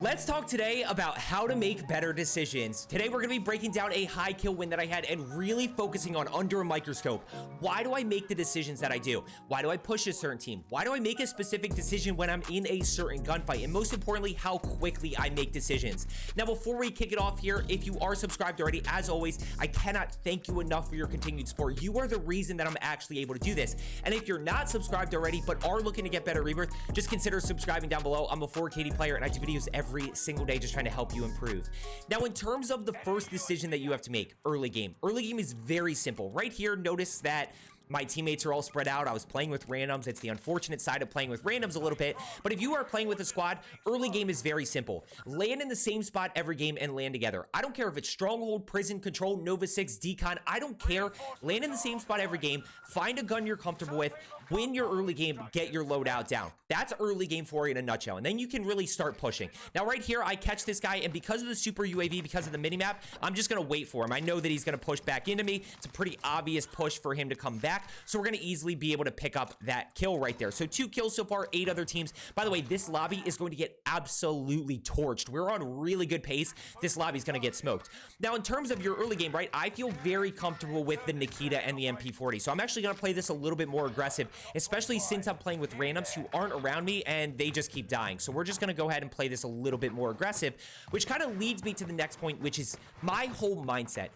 Let's talk today about how to make better decisions. Today, we're gonna be breaking down a high kill win that I had and really focusing on under a microscope. Why do I make the decisions that I do? Why do I push a certain team? Why do I make a specific decision when I'm in a certain gunfight? And most importantly, how quickly I make decisions. Now, before we kick it off here, if you are subscribed already, as always, I cannot thank you enough for your continued support. You are the reason that I'm actually able to do this. And if you're not subscribed already, but are looking to get better Rebirth, just consider subscribing down below. I'm a 4KD player and I do videos every single day just trying to help you improve. Now, in terms of the first decision that you have to make, early game is very simple. Right here, notice that my teammates are all spread out. I was playing with randoms. It's the unfortunate side of playing with randoms a little bit. But if you are playing with a squad, early game is very simple. Land in the same spot every game and land together. I don't care if it's Stronghold, Prison, Control, Nova 6, Decon. I don't care. Land in the same spot every game. Find a gun you're comfortable with. Win your early game. Get your loadout down. That's early game for you in a nutshell. And then you can really start pushing. Now, right here, I catch this guy. And because of the super UAV, because of the minimap, I'm just going to wait for him. I know that he's going to push back into me. It's a pretty obvious push for him to come back. So we're going to easily be able to pick up that kill right there. So 2 kills so far, 8 other teams. By the way, this lobby is going to get absolutely torched. We're on really good pace. This lobby is going to get smoked. Now, in terms of your early game, right, I feel very comfortable with the Nikita and the MP40. So I'm actually going to play this a little bit more aggressive, especially since I'm playing with randoms who aren't around me and they just keep dying. So we're just going to go ahead and play this a little bit more aggressive, which kind of leads me to the next point, which is my whole mindset.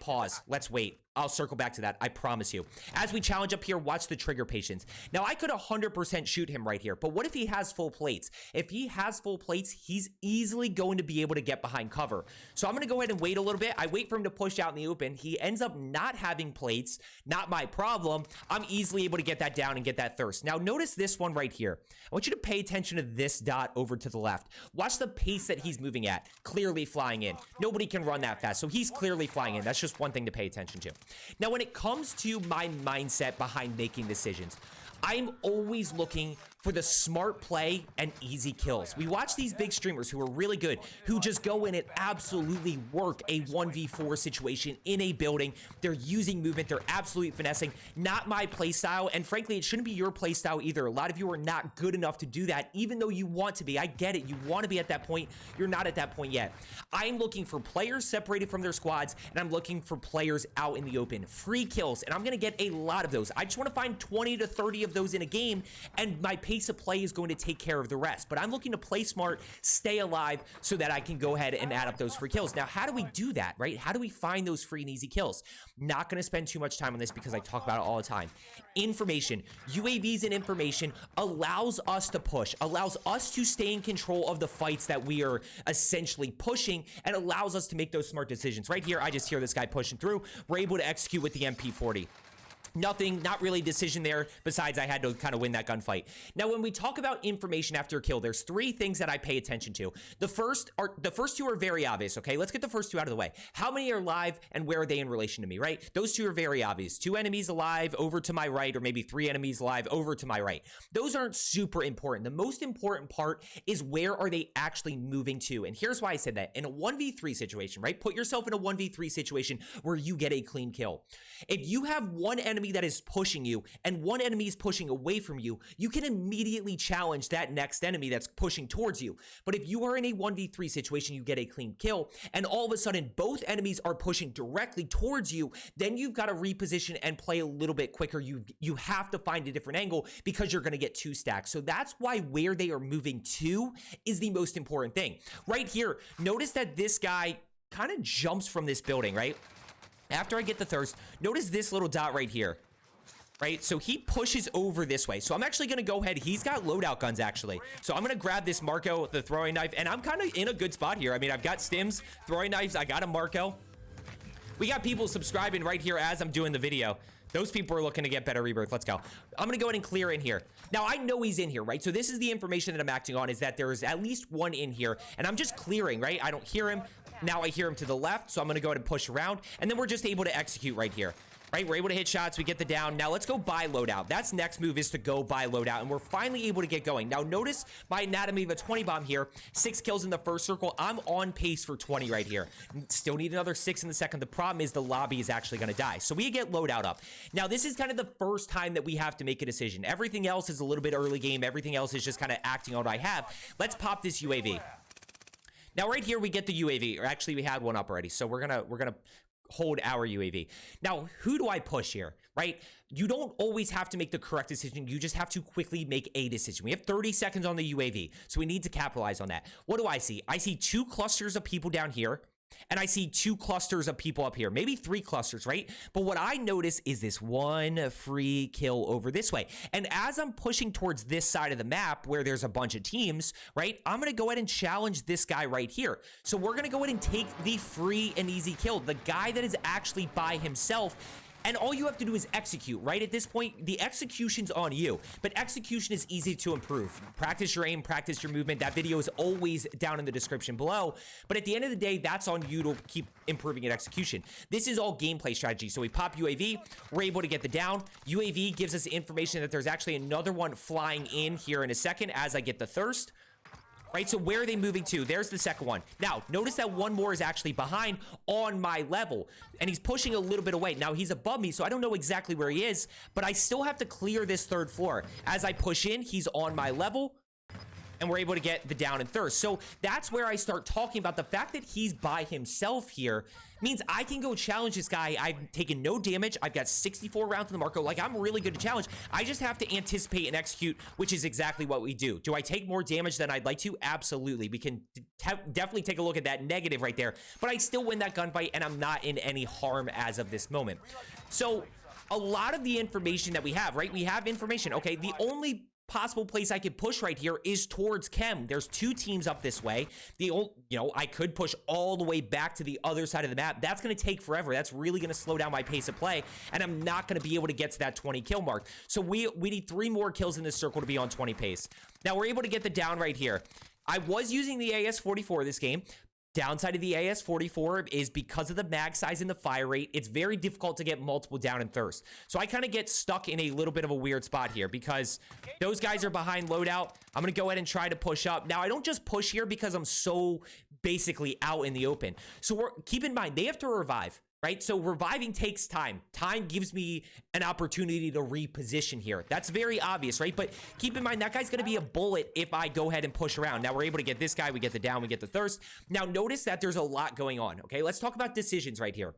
Pause. Let's wait. I'll circle back to that. I promise you. As we challenge up here, watch the trigger patience. Now, I could 100% shoot him right here, but what if he has full plates? If he has full plates, he's easily going to be able to get behind cover. So I'm going to go ahead and wait a little bit. I wait for him to push out in the open. He ends up not having plates. Not my problem. I'm easily able to get that down and get that thirst. Now, notice this one right here. I want you to pay attention to this dot over to the left. Watch the pace that he's moving at. Clearly flying in. Nobody can run that fast, so he's clearly flying in. That's just one thing to pay attention to. Now, when it comes to my mindset behind making decisions, I'm always looking for the smart play and easy kills. We watch these big streamers who are really good, who just go in and absolutely work a 1v4 situation in a building. They're using movement. They're absolutely finessing. Not my playstyle, and frankly, it shouldn't be your playstyle either. A lot of you are not good enough to do that, even though you want to be. I get it. You want to be at that point. You're not at that point yet. I'm looking for players separated from their squads, and I'm looking for players out in the open. Free kills, and I'm going to get a lot of those. I just want to find 20 to 30 of those in a game, and my pace of play is going to take care of the rest. But I'm looking to play smart, stay alive, so that I can go ahead and add up those free kills. Now, how do we do that, right? How do we find those free and easy kills? Not going to spend too much time on this because I talk about it all the time. Information, UAVs and information allows us to push, allows us to stay in control of the fights that we are essentially pushing, and allows us to make those smart decisions. Right here, I just hear this guy pushing through. We're able to execute with the MP40. Nothing, not really a decision there, besides I had to kind of win that gunfight. Now, when we talk about information after a kill, there's 3 things that I pay attention to. The first 2 are very obvious, okay? Let's get the first 2 out of the way. How many are live and where are they in relation to me, right? Those 2 are very obvious. 2 enemies alive over to my right, or maybe 3 enemies alive over to my right. Those aren't super important. The most important part is where are they actually moving to? And here's why I said that. In a 1v3 situation, right? Put yourself in a 1v3 situation where you get a clean kill. If you have one enemy that is pushing you and one enemy is pushing away from you, you can immediately challenge that next enemy that's pushing towards you. But if you are in a 1v3 situation, you get a clean kill, and all of a sudden both enemies are pushing directly towards you, then you've got to reposition and play a little bit quicker. You have to find a different angle because you're going to get 2 stacks. So that's why where they are moving to is the most important thing. Right here, notice that this guy kind of jumps from this building, right? After I get the thirst, notice this little dot right here, right? So he pushes over this way. So I'm actually going to go ahead. He's got loadout guns, actually. So I'm going to grab this Marco, the throwing knife, and I'm kind of in a good spot here. I mean, I've got stims, throwing knives. I got a Marco. We got people subscribing right here as I'm doing the video. Those people are looking to get better Rebirth. Let's go. I'm going to go ahead and clear in here. Now, I know he's in here, right? So this is the information that I'm acting on, is that there is at least one in here, and I'm just clearing, right? I don't hear him. Now I hear him to the left, so I'm going to go ahead and push around, and then we're just able to execute right here. right? We're able to hit shots. We get the down. Now let's go buy Loadout. That's next move, is to go buy Loadout, and we're finally able to get going. Now notice my anatomy of a 20 bomb here. 6 kills in the first circle. I'm on pace for 20 right here. Still need another 6 in the second. The problem is the lobby is actually going to die. So we get Loadout up. Now this is kind of the first time that we have to make a decision. Everything else is a little bit early game. Everything else is just kind of acting on what I have. Let's pop this UAV. Now right here we get the UAV, or actually we had one up already. So we're gonna hold our UAV. Now, who do I push here, right? You don't always have to make the correct decision. You just have to quickly make a decision. We have 30 seconds on the UAV, so we need to capitalize on that. What do I see? I see 2 clusters of people down here, and I see 2 clusters of people up here, maybe 3 clusters, right? But what I notice is this one free kill over this way. And as I'm pushing towards this side of the map where there's a bunch of teams, right, I'm going to go ahead and challenge this guy right here. So we're going to go ahead and take the free and easy kill, the guy that is actually by himself. And all you have to do is execute, right? At this point, the execution's on you, but execution is easy to improve. Practice your aim, practice your movement. That video is always down in the description below. But at the end of the day, that's on you to keep improving at execution. This is all gameplay strategy. So we pop UAV, we're able to get the down. UAV gives us information that there's actually another one flying in here in a second as I get the thirst. Right, so where are they moving to? There's the second one. Now, notice that one more is actually behind on my level, and he's pushing a little bit away. Now, he's above me, so I don't know exactly where he is, but I still have to clear this 3rd floor. As I push in, he's on my level, and we're able to get the down and thirst. So that's where I start talking about the fact that he's by himself here means I can go challenge this guy. I've taken no damage. I've got 64 rounds in the Marco. Like, I'm really good to challenge. I just have to anticipate and execute, which is exactly what we do. Do I take more damage than I'd like to? Absolutely. We can definitely take a look at that negative right there, but I still win that gunfight, and I'm not in any harm as of this moment. So a lot of the information that we have, right? We have information. Okay, the only possible place I could push right here is towards Chem. There's 2 teams up this way. I could push all the way back to the other side of the map. That's going to take forever. That's really going to slow down my pace of play, and I'm not going to be able to get to that 20 kill mark. So we need 3 more kills in this circle to be on 20 pace. Now we're able to get the down right here. I was using the AS-44 this game. Downside of the AS-44 is because of the mag size and the fire rate, it's very difficult to get multiple down and thirst. So I kind of get stuck in a little bit of a weird spot here because those guys are behind Loadout. I'm going to go ahead and try to push up. Now, I don't just push here because I'm so basically out in the open. So keep in mind, they have to revive. Right? So reviving takes time. Time gives me an opportunity to reposition here. That's very obvious, right? But keep in mind, that guy's going to be a bullet if I go ahead and push around. Now we're able to get this guy. We get the down. We get the thirst. Now notice that there's a lot going on. Okay, let's talk about decisions right here.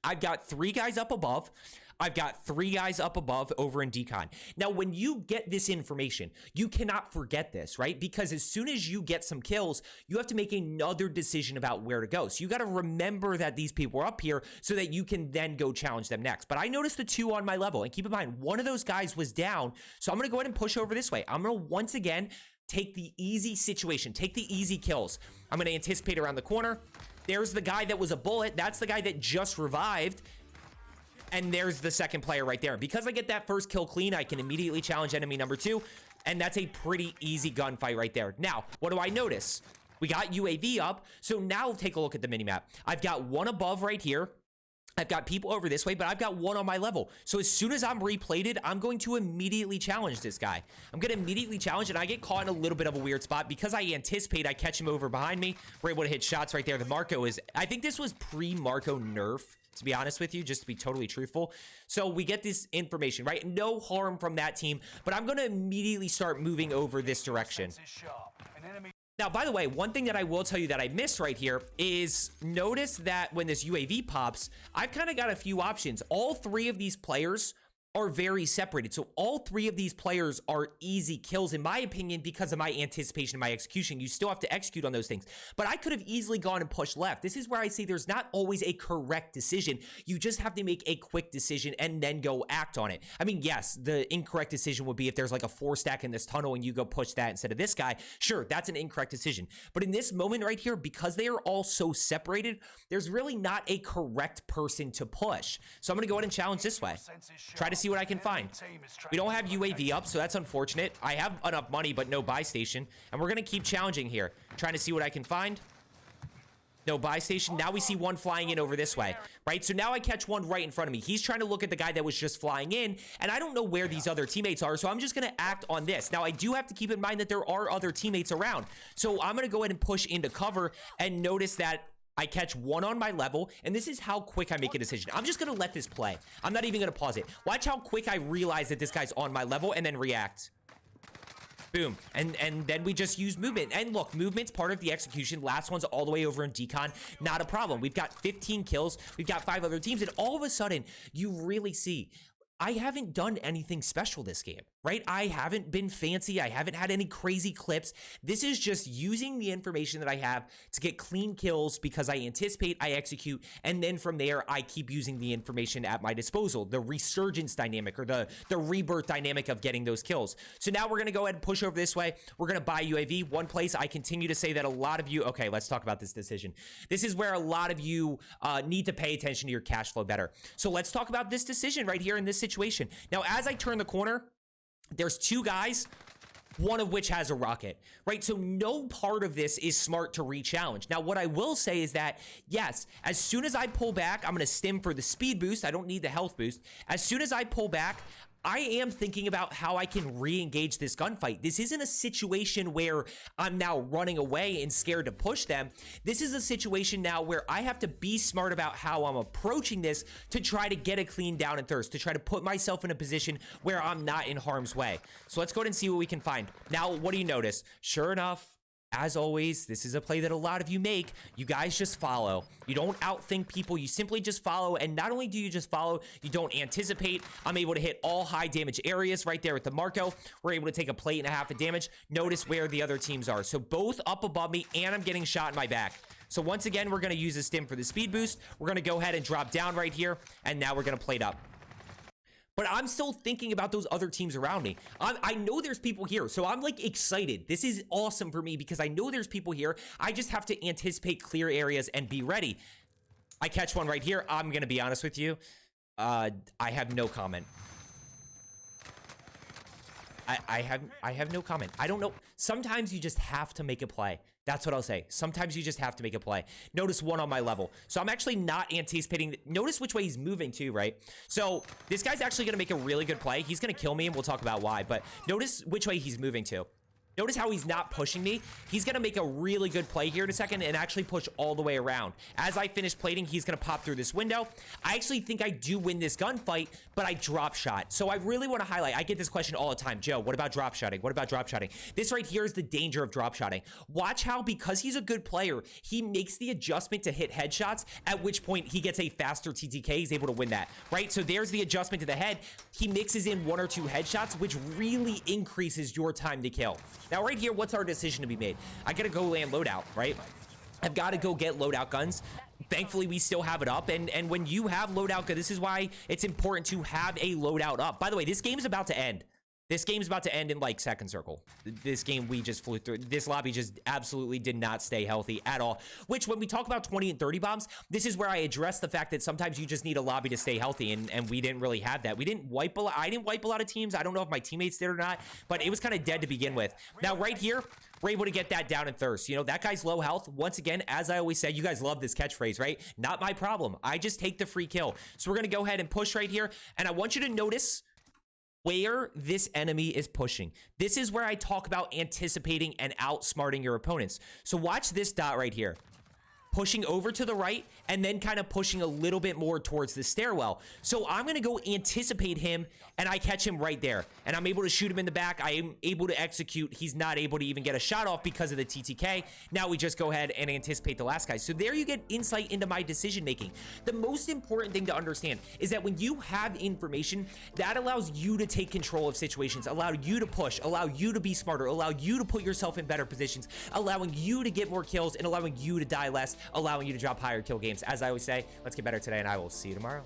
I've got 3 guys up above. I've got 3 guys up above over in decon. Now, when you get this information, you cannot forget this, right? Because as soon as you get some kills, you have to make another decision about where to go. So you got to remember that these people are up here so that you can then go challenge them next. But I noticed the 2 on my level, and keep in mind, one of those guys was down. So I'm going to go ahead and push over this way. I'm going to once again take the easy situation, take the easy kills. I'm going to anticipate around the corner. There's the guy that was a bullet. That's the guy that just revived. And there's the second player right there. Because I get that first kill clean, I can immediately challenge enemy number 2. And that's a pretty easy gunfight right there. Now, what do I notice? We got UAV up. So now take a look at the minimap. I've got 1 above right here. I've got people over this way, but I've got 1 on my level. So as soon as I'm replated, I'm going to immediately challenge this guy. I'm going to immediately challenge, and I get caught in a little bit of a weird spot. Because I anticipate, I catch him over behind me. We're able to hit shots right there. The Marco is, I think this was pre-Marco nerf, to be honest with you, just to be totally truthful. So we get this information, right? No harm from that team, but I'm going to immediately start moving over this direction. Now, by the way, one thing that I will tell you that I missed right here is notice that when this UAV pops, I've kind of got a few options. All 3 of these players are very separated. So all 3 of these players are easy kills, in my opinion, because of my anticipation and my execution. You still have to execute on those things. But I could have easily gone and pushed left. This is where I say there's not always a correct decision. You just have to make a quick decision and then go act on it. I mean, yes, the incorrect decision would be if there's like a 4 stack in this tunnel and you go push that instead of this guy. Sure, that's an incorrect decision. But in this moment right here, because they are all so separated, there's really not a correct person to push. So I'm going to go ahead and challenge this way. Try to see what I can find. We don't have UAV up, so that's unfortunate. I have enough money, but no buy station. And we're going to keep challenging here, trying to see what I can find. No buy station. Now we see one flying in over this way, right? So now I catch one right in front of me. He's trying to look at the guy that was just flying in, and I don't know where these other teammates are, so I'm just going to act on this. Now, I do have to keep in mind that there are other teammates around, so I'm going to go ahead and push into cover and notice that I catch one on my level, and this is how quick I make a decision. I'm just going to let this play. I'm not even going to pause it. Watch how quick I realize that this guy's on my level and then react. Boom. And then we just use movement. And look, movement's part of the execution. Last one's all the way over in decon. Not a problem. We've got 15 kills. We've got 5 other teams. And all of a sudden, you really see, I haven't done anything special this game, right? I haven't been fancy. I haven't had any crazy clips. This is just using the information that I have to get clean kills because I anticipate, I execute, and then from there, I keep using the information at my disposal, the resurgence dynamic or the rebirth dynamic of getting those kills. So now we're going to go ahead and push over this way. We're going to buy UAV. One place I continue to say that a lot of you, okay, let's talk about this decision. This is where a lot of you need to pay attention to your cash flow better. So let's talk about this decision right here in this situation. Now, as I turn the corner, there's 2 guys, one of which has a rocket, right? So no part of this is smart to re-challenge. Now, what I will say is that, yes, as soon as I pull back, I'm going to stim for the speed boost. I don't need the health boost. As soon as I pull back, I am thinking about how I can re-engage this gunfight. This isn't a situation where I'm now running away and scared to push them. This is a situation now where I have to be smart about how I'm approaching this to try to get a clean down and thirst, to try to put myself in a position where I'm not in harm's way. So let's go ahead and see what we can find. Now, what do you notice? Sure enough, as always, this is a play that a lot of you make. You guys just follow. You don't outthink people. You simply just follow. And not only do you just follow, you don't anticipate. I'm able to hit all high damage areas right there with the Marco. We're able to take a plate and a half of damage. Notice where the other teams are. So both up above me, and I'm getting shot in my back. So once again, we're going to use a stim for the speed boost. We're going to go ahead and drop down right here. And now we're going to plate up. But I'm still thinking about those other teams around me. I know there's people here, so I'm like excited. This is awesome for me because I know there's people here. I just have to anticipate clear areas and be ready. I catch one right here. I'm gonna be honest with you. I have no comment. I have no comment. I don't know. Sometimes you just have to make a play. That's what I'll say. Sometimes you just have to make a play. Notice one on my level. So I'm actually not anticipating. Notice which way he's moving to, right? So this guy's actually going to make a really good play. He's going to kill me, and we'll talk about why. But notice which way he's moving to. Notice how he's not pushing me. He's going to make a really good play here in a second and actually push all the way around. As I finish plating, he's going to pop through this window. I actually think I do win this gunfight, but I drop shot. So I really want to highlight, I get this question all the time. Joe, what about drop shotting? What about drop shotting? This right here is the danger of drop shotting. Watch how, because he's a good player, he makes the adjustment to hit headshots, at which point he gets a faster TTK. He's able to win that, right? So there's the adjustment to the head. He mixes in 1 or 2 headshots, which really increases your time to kill. Now, right here, what's our decision to be made? I gotta go land Loadout, right? I've got to go get Loadout guns. Thankfully, we still have it up, and when you have Loadout, this is why it's important to have a Loadout up. By the way, this game's about to end. This game's about to end in, like, second circle. This game, we just flew through. This lobby just absolutely did not stay healthy at all. Which, when we talk about 20 and 30 bombs, this is where I address the fact that sometimes you just need a lobby to stay healthy, and we didn't really have that. We didn't wipe a lot. I didn't wipe a lot of teams. I don't know if my teammates did or not, but it was kind of dead to begin with. Now, right here, we're able to get that down and thirst. You know, that guy's low health. Once again, as I always say, you guys love this catchphrase, right? Not my problem. I just take the free kill. So we're going to go ahead and push right here, and I want you to notice where this enemy is pushing. This is where I talk about anticipating and outsmarting your opponents. So watch this dot right here. Pushing over to the right and then kind of pushing a little bit more towards the stairwell. So I'm going to go anticipate him, and I catch him right there. And I'm able to shoot him in the back. I am able to execute. He's not able to even get a shot off because of the TTK. Now we just go ahead and anticipate the last guy. So there you get insight into my decision making. The most important thing to understand is that when you have information, that allows you to take control of situations, allow you to push, allow you to be smarter, allow you to put yourself in better positions, allowing you to get more kills, and allowing you to die less, allowing you to drop higher kill games. As I always say, let's get better today, and I will see you tomorrow.